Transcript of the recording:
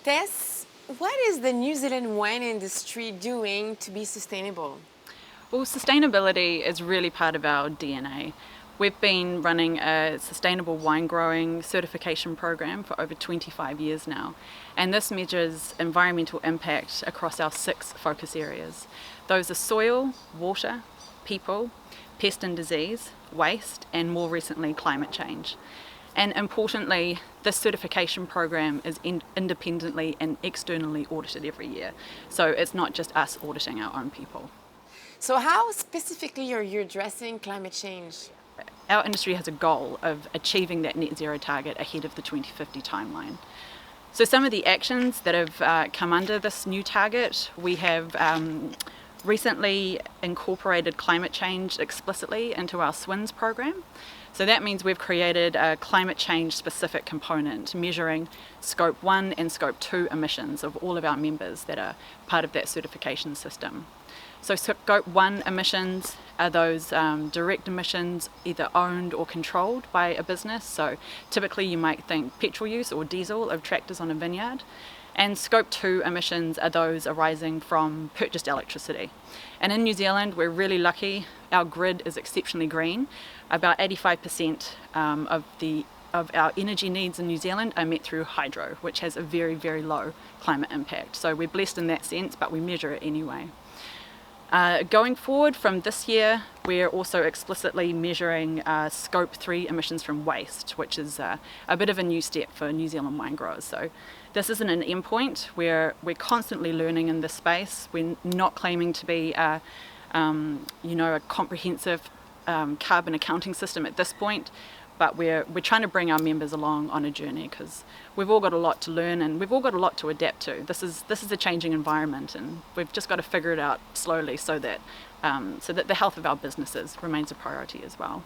Tess, what is the New Zealand wine industry doing to be sustainable? Well, sustainability is really part of our DNA. We've been running a sustainable wine growing certification program for over 25 years now, and this measures environmental impact across our 6 focus areas. Those are soil, water, people, pest and disease, waste, and more recently climate change. And importantly, this certification program is independently and externally audited every year. So it's not just us auditing our own people. So, how specifically are you addressing climate change? Our industry has a goal of achieving that net zero target ahead of the 2050 timeline. So some of the actions that have come under this new target, we have recently incorporated climate change explicitly into our SWINS program. So that means we've created a climate change specific component measuring scope 1 and scope 2 emissions of all of our members that are part of that certification system. So scope 1 emissions are those direct emissions either owned or controlled by a business. So typically you might think petrol use or diesel of tractors on a vineyard. And scope 2 emissions are those arising from purchased electricity. And in New Zealand, we're really lucky. Our grid is exceptionally green. About 85% of our energy needs in New Zealand are met through hydro, which has a very, very low climate impact. So we're blessed in that sense, but we measure it anyway. Going forward from this year, we're also explicitly measuring scope 3 emissions from waste, which is a bit of a new step for New Zealand wine growers. So this isn't an endpoint. We're constantly learning in this space. We're not claiming to be a comprehensive carbon accounting system at this point, but we're trying to bring our members along on a journey because we've all got a lot to learn and we've all got a lot to adapt to. This is a changing environment, and we've just got to figure it out slowly so that the health of our businesses remains a priority as well.